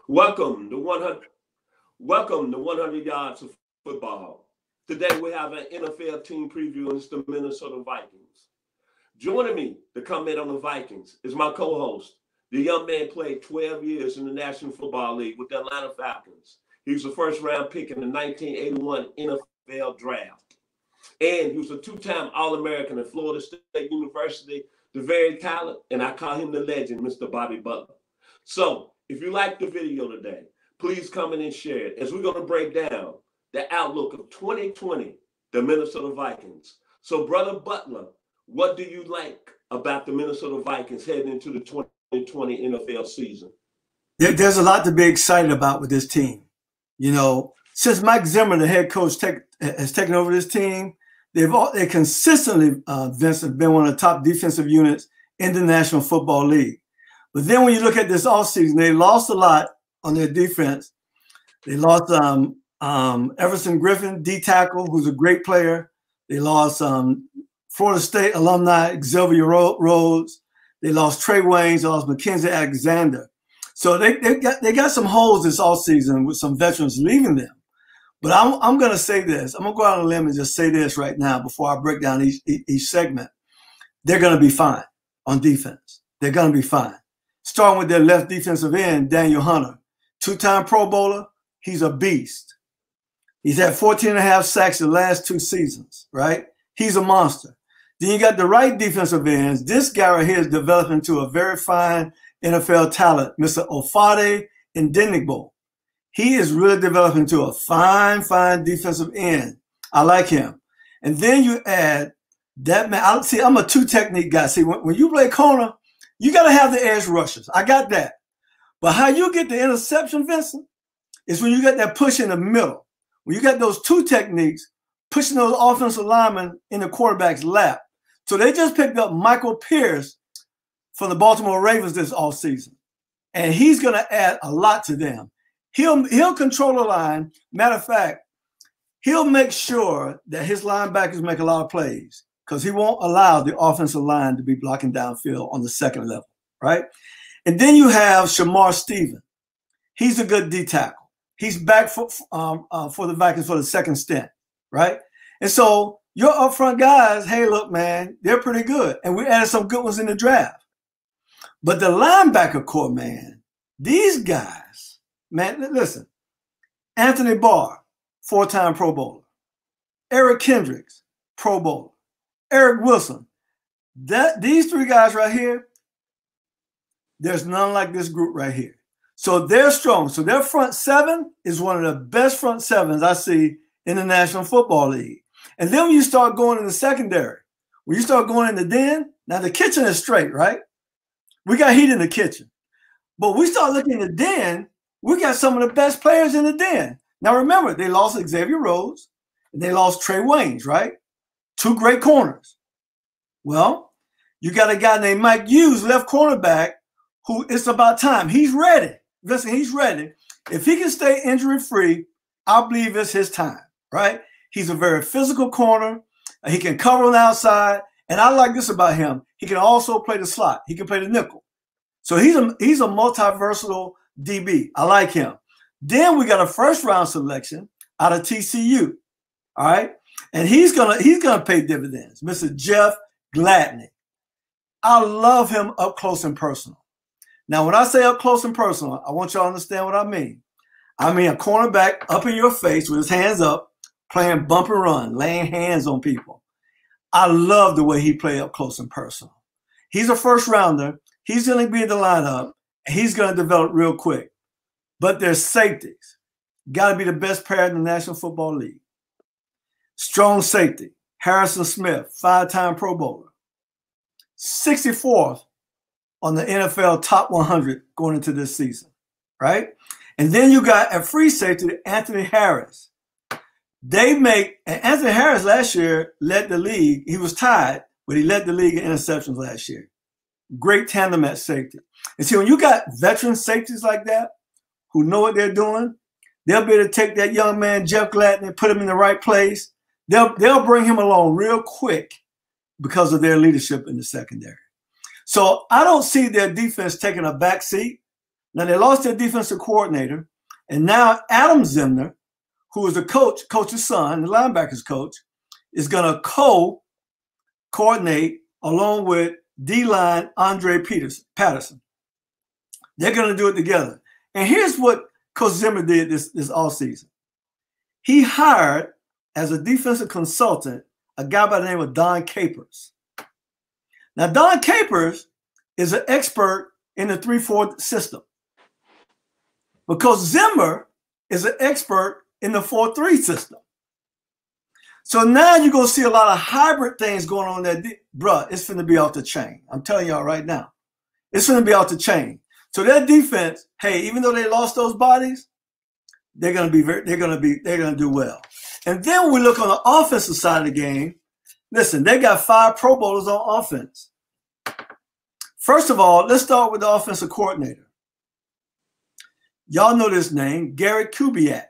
Welcome to 100. Welcome to 100 yards of football. Today we have an NFL team preview, and it's the Minnesota Vikings. Joining me to comment on the Vikings is my co-host. The young man played 12 years in the National Football League with the Atlanta Falcons. He was the first-round pick in the 1981 NFL Draft, and he was a two-time All-American at Florida State University. The very talent, and I call him the legend, Mr. Bobby Butler. So, if you like the video today, please comment and share it as we're going to break down the outlook of 2020, the Minnesota Vikings. So, Brother Butler, what do you like about the Minnesota Vikings heading into the 2020 NFL season? There's a lot to be excited about with this team. You know, since Mike Zimmer, the head coach, has taken over this team, they consistently, Vincent, been one of the top defensive units in the National Football League. But then when you look at this offseason, they lost a lot on their defense. They lost Everson Griffin, D tackle, who's a great player. They lost Florida State alumni Xavier Rhodes. They lost Trey Waynes. They lost Mackenzie Alexander. So they got some holes this offseason with some veterans leaving them. But I'm going to say this. I'm going to go out on a limb and just say this right now before I break down each segment. They're going to be fine on defense. They're going to be fine. Starting with their left defensive end, Daniel Hunter. Two-time Pro Bowler. He's a beast. He's had 14.5 sacks the last 2 seasons, right? He's a monster. Then you got the right defensive ends. This guy right here is developing into a very fine NFL talent, Mr. Ofade Ndenigbo. He is really developing into a fine defensive end. I like him. And then you add that man. I'm a two-technique guy. See, when you play corner, you got to have the edge rushers. I got that. But how you get the interception, Vincent, is when you get that push in the middle. When you got those two techniques, pushing those offensive linemen in the quarterback's lap. So they just picked up Michael Pierce from the Baltimore Ravens this offseason. And he's going to add a lot to them. He'll control the line. Matter of fact, he'll make sure that his linebackers make a lot of plays because he won't allow the offensive line to be blocking downfield on the second level, right? And then you have Shamar Stephen. He's a good D tackle. He's back for the Vikings for the second stint, right? And so your upfront guys, hey, look, man, they're pretty good. And we added some good ones in the draft. But the linebacker core, man, these guys, man, listen, Anthony Barr, 4-time Pro Bowler. Eric Kendricks, Pro Bowler. Eric Wilson. These 3 guys right here, there's none like this group right here. So they're strong. So their front 7 is one of the best front 7s I see in the National Football League. And then when you start going in the secondary, when you start going in the den, now the kitchen is straight, right? We got heat in the kitchen. But we start looking in the den, we got some of the best players in the den. Now remember, they lost Xavier Rhodes and they lost Trey Waynes, right? 2 great corners. Well, you got a guy named Mike Hughes, left cornerback, who it's about time. He's ready. Listen, he's ready. If he can stay injury-free, I believe it's his time, right? He's a very physical corner. He can cover on the outside. And I like this about him. He can also play the slot. He can play the nickel. So he's a multi-versatile DB. I like him. Then we got a first-round selection out of TCU, all right? And he's gonna pay dividends, Mr. Jeff Gladney. I love him up close and personal. Now, when I say up close and personal, I want y'all to understand what I mean. I mean a cornerback up in your face with his hands up, playing bump and run, laying hands on people. I love the way he played up close and personal. He's a first rounder. He's going to be in the lineup. And he's going to develop real quick. But there's safeties. Got to be the best pair in the National Football League. Strong safety, Harrison Smith, 5-time Pro Bowler. 64th on the NFL top 100 going into this season, right? And then you got at free safety, Anthony Harris. And Anthony Harris last year led the league. He was tied, but he led the league in interceptions last year. Great tandem at safety. And see, when you got veteran safeties like that who know what they're doing, they'll be able to take that young man, Jeff Gladney, and put him in the right place. They'll bring him along real quick because of their leadership in the secondary. So I don't see their defense taking a back seat. Now they lost their defensive coordinator, and now Adam Zimmer, who is the coach's son, the linebackers coach, is going to coordinate along with D-line Andre Patterson. They're going to do it together. And here's what Coach Zimmer did this offseason. He hired, as a defensive consultant, a guy by the name of Don Capers. Now, Don Capers is an expert in the 3-4 system because Zimmer is an expert in the 4-3 system. So now you're going to see a lot of hybrid things going on there. Bruh, it's going to be off the chain. I'm telling y'all right now. It's going to be off the chain. So their defense, hey, even though they lost those bodies, they're going to do well. And then when we look on the offensive side of the game, listen, they got 5 Pro Bowlers on offense. First of all, let's start with the offensive coordinator. Y'all know this name, Garrett Kubiak.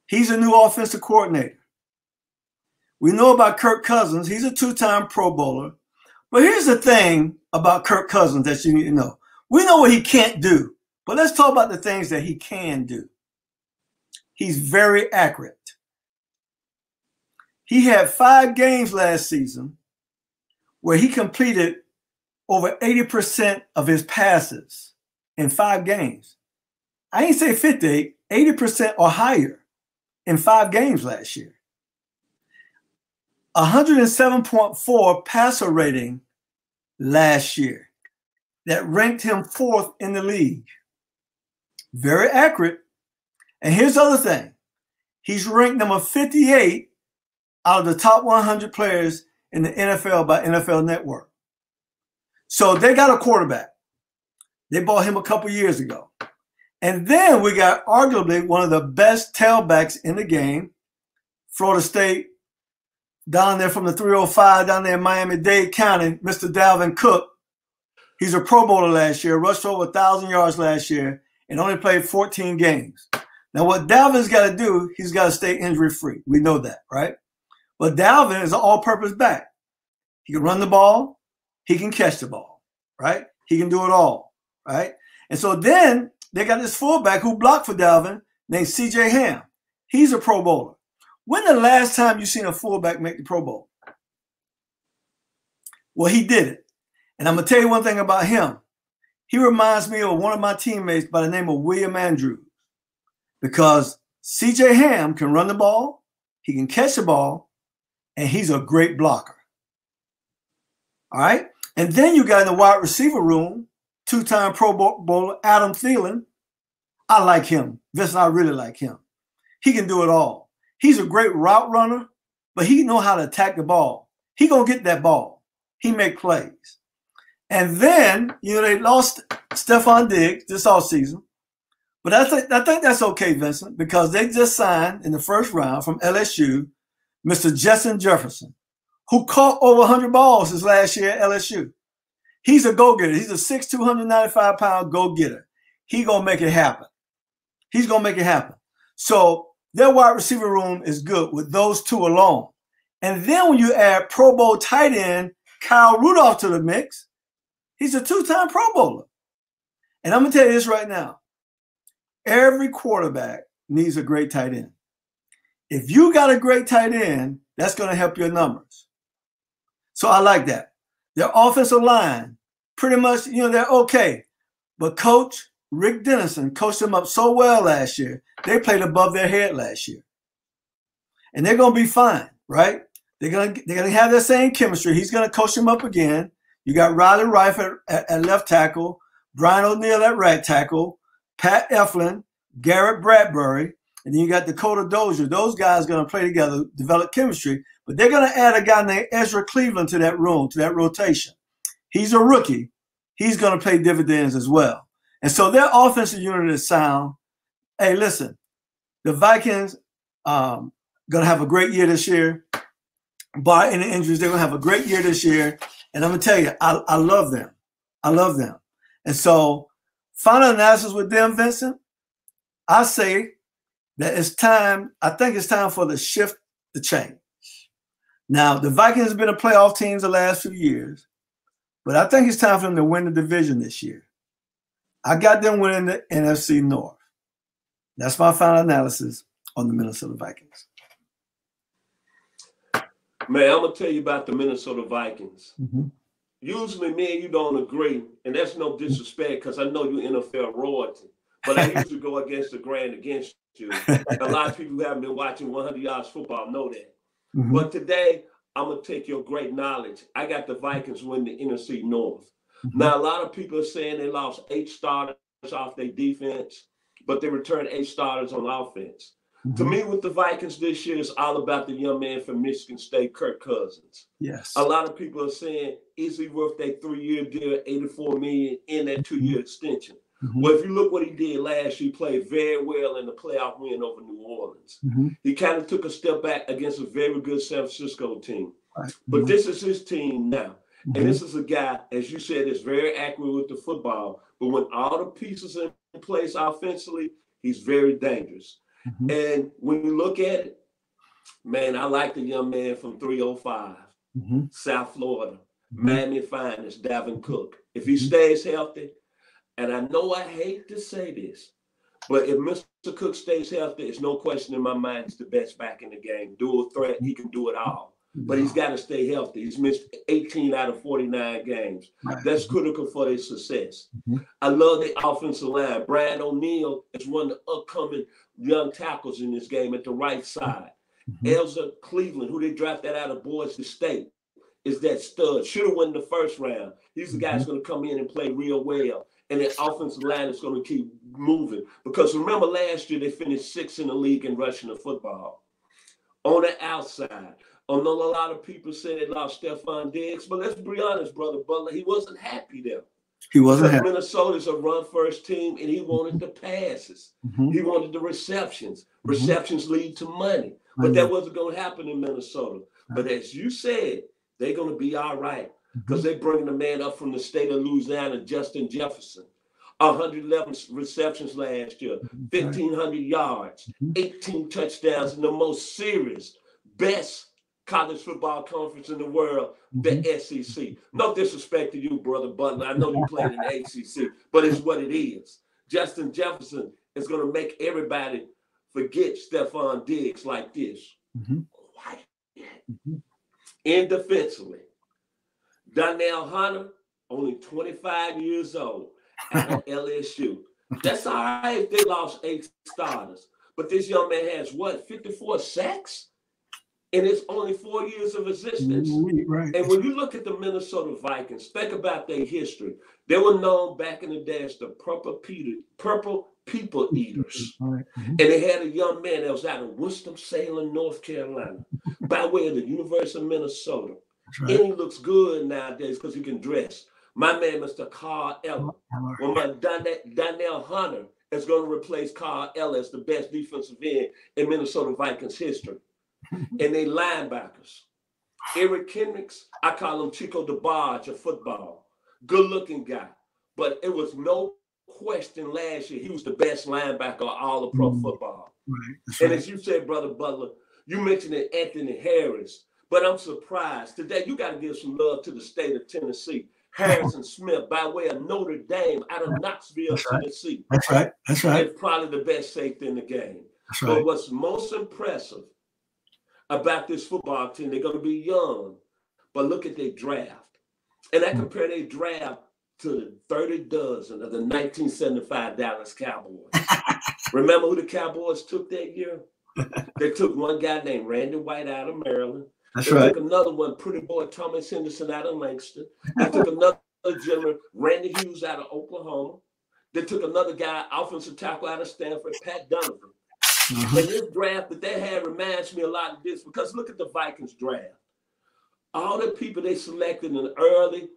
He's a new offensive coordinator. We know about Kirk Cousins. He's a 2-time Pro Bowler. But here's the thing about Kirk Cousins that you need to know. We know what he can't do, but let's talk about the things that he can do. He's very accurate. He had 5 games last season where he completed over 80% of his passes in 5 games. I ain't say 50, 80% or higher in 5 games last year. 107.4 passer rating last year. That ranked him 4th in the league. Very accurate. And here's the other thing. He's ranked number 58 out of the top 100 players in the NFL by NFL Network. So they got a quarterback. They bought him a couple years ago. And then we got arguably one of the best tailbacks in the game, Florida State, down there from the 305, down there in Miami-Dade County, Mr. Dalvin Cook. He's a Pro Bowler last year, rushed over 1,000 yards last year, and only played 14 games. Now, what Dalvin's got to do, he's got to stay injury-free. We know that, right? But Dalvin is an all-purpose back. He can run the ball. He can catch the ball, right? He can do it all, right? And so then they got this fullback who blocked for Dalvin named C.J. Ham. He's a Pro Bowler. When the last time you seen a fullback make the Pro Bowl? Well, he did it. And I'm going to tell you one thing about him. He reminds me of one of my teammates by the name of William Andrews, because C.J. Ham can run the ball, he can catch the ball, and he's a great blocker. All right? And then you got in the wide receiver room, 2-time Pro Bowler Adam Thielen. I like him. Vincent, I really like him. He can do it all. He's a great route runner, but he knows how to attack the ball. He going to get that ball. He make plays. And then, they lost Stephon Diggs this offseason. But I think that's okay, Vincent, because they just signed in the first round from LSU, Mr. Justin Jefferson, who caught over 100 balls his last year at LSU. He's a go-getter. He's a 6'2", 295-pound go-getter. He's going to make it happen. He's going to make it happen. So their wide receiver room is good with those 2 alone. And then when you add Pro Bowl tight end Kyle Rudolph to the mix, he's a 2-time Pro Bowler. And I'm going to tell you this right now. Every quarterback needs a great tight end. If you got a great tight end, that's going to help your numbers. So I like that. Their offensive line, pretty much, they're okay. But Coach Rick Dennison coached them up so well last year, they played above their head last year. And they're going to be fine, right? They're going to have that same chemistry. He's going to coach them up again. You got Riley Rife at left tackle, Brian O'Neill at right tackle, Pat Eflin, Garrett Bradbury, and then you got Dakota Dozier. Those guys are going to play together, develop chemistry, but they're going to add a guy named Ezra Cleveland to that room, to that rotation. He's a rookie. He's going to pay dividends as well. And so their offensive unit is sound. Hey, listen, the Vikings going to have a great year this year. Bar any injuries, they're going to have a great year this year. And I'm going to tell you, I love them. I love them. And so final analysis with them, Vincent, I say that it's time. I think it's time for the shift to change. Now, the Vikings have been a playoff team the last few years, but I think it's time for them to win the division this year. I got them winning the NFC North. That's my final analysis on the Minnesota Vikings. Man, I'm going to tell you about the Minnesota Vikings. Usually me and you don't agree, and that's no disrespect because I know you're NFL royalty, but I usually go against the grain against you. A lot of people who haven't been watching 100 Yards football know that. But today, I'm going to take your great knowledge. I got the Vikings win the NFC North. Now, a lot of people are saying they lost 8 starters off their defense, but they returned 8 starters on offense. To me, with the Vikings this year, it's all about the young man from Michigan State, Kirk Cousins. Yes. A lot of people are saying, is he worth that 3-year deal, $84 million in that 2-year extension? Well, if you look what he did last year, he played very well in the playoff win over New Orleans. He kind of took a step back against a very good San Francisco team. But this is his team now. And this is a guy, as you said, is very accurate with the football. But when all the pieces are in place offensively, he's very dangerous. And when you look at it, man, I like the young man from 305, South Florida, Miami Finest, Dalvin Cook. If he stays healthy, and I know I hate to say this, but if Mr. Cook stays healthy, it's no question in my mind he's the best back in the game. Dual threat, he can do it all. But he's got to stay healthy. He's missed 18 out of 49 games. That's critical for their success. I love the offensive line. Brad O'Neal is one of the upcoming young tackles in this game at the right side. Elza Cleveland, who they drafted out of Boise State, is that stud. Should have won the first round. He's the guy that's going to come in and play real well. And the offensive line is going to keep moving. Because remember last year, they finished 6th in the league in rushing the football. On the outside, I know a lot of people say they lost Stephon Diggs, but let's be honest, Brother Butler, he wasn't happy there. He wasn't happy. Minnesota's a run-first team, and he wanted the passes. He wanted the receptions. Receptions lead to money. But that wasn't going to happen in Minnesota. But as you said, they're going to be all right because they're bringing a man up from the state of Louisiana, Justin Jefferson. 111 receptions last year, 1,500 yards, 18 touchdowns in the most serious, best college football conference in the world, the SEC. No disrespect to you, Brother Butler. I know you played in the ACC, but it's what it is. Justin Jefferson is going to make everybody forget Stephon Diggs like this. Quiet. And defensively, Donnell Hunter, only 25 years old, out of LSU. That's all right if they lost 8 starters. But this young man has, 54 sacks? And it's only 4 years of existence. And when you look at the Minnesota Vikings, think about their history. They were known back in the day as the purple people eaters. And they had a young man that was out of Winston-Salem, North Carolina, by way of the University of Minnesota. And he looks good nowadays because he can dress. My man, Mr. Carl Eller. Well, my Donnell Hunter is going to replace Carl Eller as the best defensive end in Minnesota Vikings history. And they linebackers. Eric Kendricks, I call him Chico DeBarge of football. Good-looking guy. But it was no question last year he was the best linebacker of all of pro football. And as you said, Brother Butler, you mentioned Anthony Harris. But I'm surprised. Today, you got to give some love to the state of Tennessee. Harrison Smith, by way of Notre Dame, out of Knoxville, Tennessee. That's right. It's probably the best safety in the game. But what's most impressive about this football team, they're going to be young, but look at their draft. And I compare their draft to the 30 dozen of the 1975 Dallas Cowboys. Remember who the Cowboys took that year? They took one guy named Randy White out of Maryland. They took another one, pretty boy Thomas Henderson out of Langston. They took another gentleman, Randy Hughes out of Oklahoma. They took another guy, offensive tackle out of Stanford, Pat Donovan. And this draft that they had reminds me a lot of this because look at the Vikings draft. All the people they selected in early,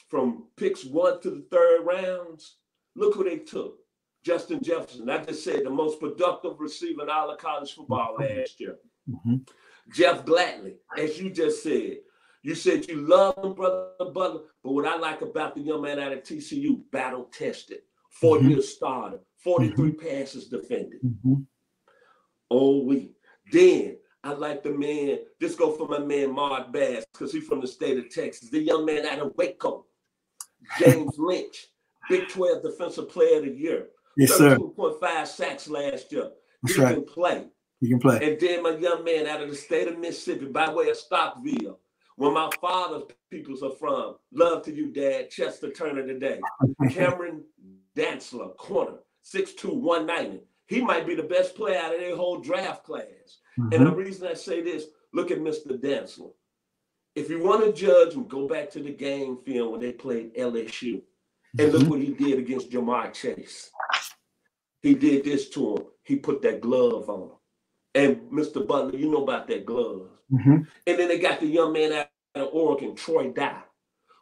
from picks 1 to the 3rd rounds, look who they took. Justin Jefferson. I just said the most productive receiver in all of college football last year. Jeff Gladney, as you just said. You said you love him, Brother Butler, but what I like about the young man out of TCU, battle-tested, 4-year starter, 43 passes defended. Then I like the man, just go for my man Mark Bass, because he's from the state of Texas. The young man out of Waco, James Lynch, Big 12 Defensive Player of the Year. Yes, sir. 13.5 sacks last year. That's He right. can play. He can play. And then my young man out of the state of Mississippi, by way of Stockville, where my father's peoples are from. Love to you, Dad. Chester Turner today. Cameron Dantzler, corner, 6'2", 190. He might be the best player out of their whole draft class. Mm-hmm. And the reason I say this, look at Mr. Dantzler. If you want to judge him, go back to the game film when they played LSU. And look what he did against Jamar Chase. He did this to him. He put that glove on him. And Mr. Butler, you know about that glove. Mm-hmm. And then they got the young man out of Oregon, Troy Dye,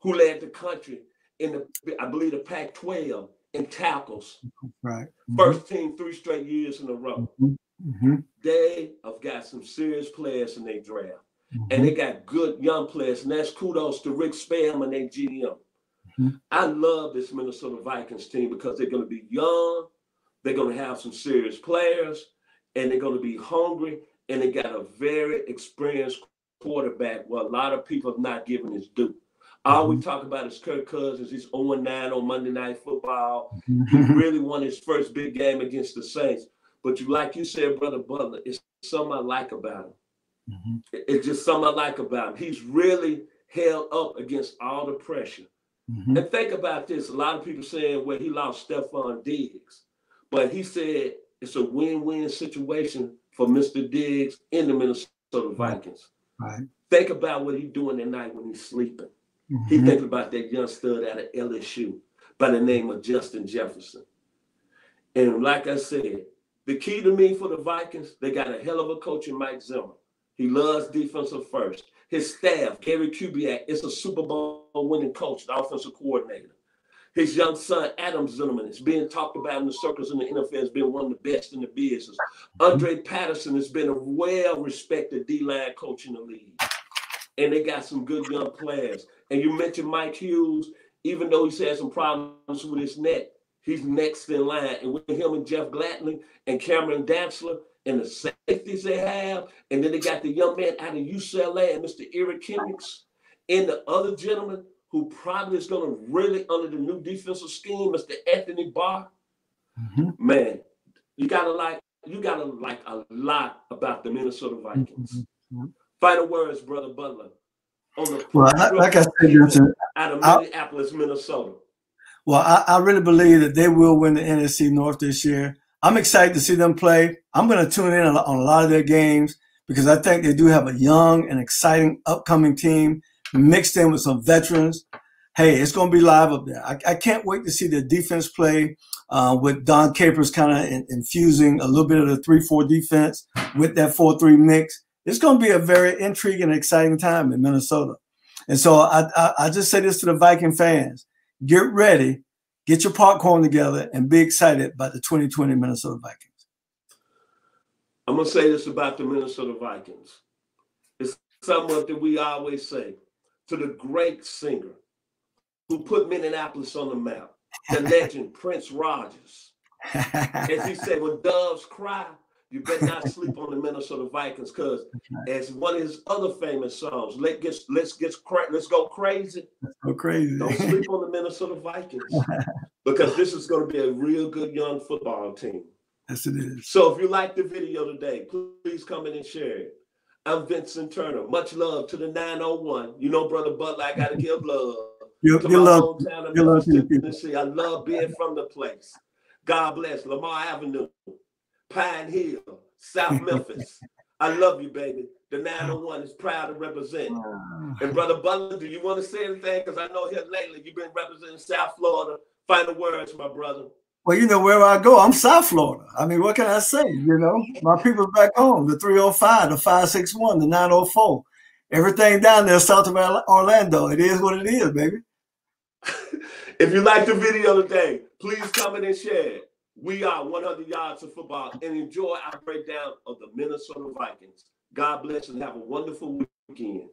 who led the country in the, I believe, the Pac-12 in tackles. Right. Mm-hmm. First team 3 straight years in a row. Mm-hmm. They have got some serious players in their draft. Mm-hmm. And they got good young players. And that's kudos to Rick Spam and their GM. Mm-hmm. I love this Minnesota Vikings team because they're going to be young. They're going to have some serious players. And they're going to be hungry. And they got a very experienced quarterback where a lot of people have not given his due. All we talk about is Kirk Cousins. He's 0-9 on Monday Night Football. He really won his first big game against the Saints. But like you said, Brother Butler, it's something I like about him. Mm-hmm. It's just something I like about him. He's really held up against all the pressure. Mm-hmm. And think about this. A lot of people saying, well, he lost Stephon Diggs. But he said it's a win-win situation for Mr. Diggs in the Minnesota Vikings. Right. Think about what he's doing at night when he's sleeping. Mm-hmm. He thinking about that young stud out of LSU by the name of Justin Jefferson. And like I said, the key to me for the Vikings, they got a hell of a coach in Mike Zimmer. He loves defensive first. His staff, Gary Kubiak, is a Super Bowl winning coach, the offensive coordinator. His young son, Adam Zimmerman, is being talked about in the circles in the NFL as being one of the best in the business. Andre Patterson has been a well-respected D-line coach in the league. And they got some good young players. And you mentioned Mike Hughes, even though he's had some problems with his neck, he's next in line. And with him and Jeff Gladney and Cameron Dantzler and the safeties they have, and then they got the young man out of UCLA and Mr. Eric Kendricks, and the other gentleman who probably is going to really, under the new defensive scheme, Mr. Anthony Barr. Mm-hmm. Man, you gotta like a lot about the Minnesota Vikings. Mm-hmm. Final words, Brother Butler. On the like I said, out of Minneapolis, Minnesota. Well, I really believe that they will win the NFC North this year. I'm excited to see them play. I'm going to tune in on a lot of their games because I think they do have a young and exciting upcoming team mixed in with some veterans. Hey, it's going to be live up there. I can't wait to see the defense play with Don Capers kind of infusing a little bit of the 3-4 defense with that 4-3 mix. It's going to be a very intriguing and exciting time in Minnesota. And so I just say this to the Viking fans. Get ready, get your popcorn together, and be excited about the 2020 Minnesota Vikings. I'm going to say this about the Minnesota Vikings. It's something that we always say to the great singer who put Minneapolis on the map, the legend Prince Rogers. As he said, when doves cry, you better not sleep on the Minnesota Vikings because as one of his other famous songs, let's go crazy. Let's go crazy. Don't sleep on the Minnesota Vikings because this is going to be a real good young football team. Yes, it is. So if you like the video today, please come in and share it. I'm Vincent Turner. Much love to the 901. You know, Brother Butler, I got to give love to my hometown of Memphis, Tennessee. I love being from the place. God bless Lamar Avenue, Pine Hill, South Memphis. I love you, baby. The 901 is proud to represent. And Brother Butler, do you want to say anything? Because I know here lately you've been representing South Florida. Final words, my brother. Well, you know, wherever I go, I'm South Florida. I mean, what can I say? You know, my people back home, the 305, the 561, the 904. Everything down there south of Orlando. It is what it is, baby. If you like the video today, please comment and share it. We are 100 Yards of Football and enjoy our breakdown of the Minnesota Vikings. God bless and have a wonderful weekend.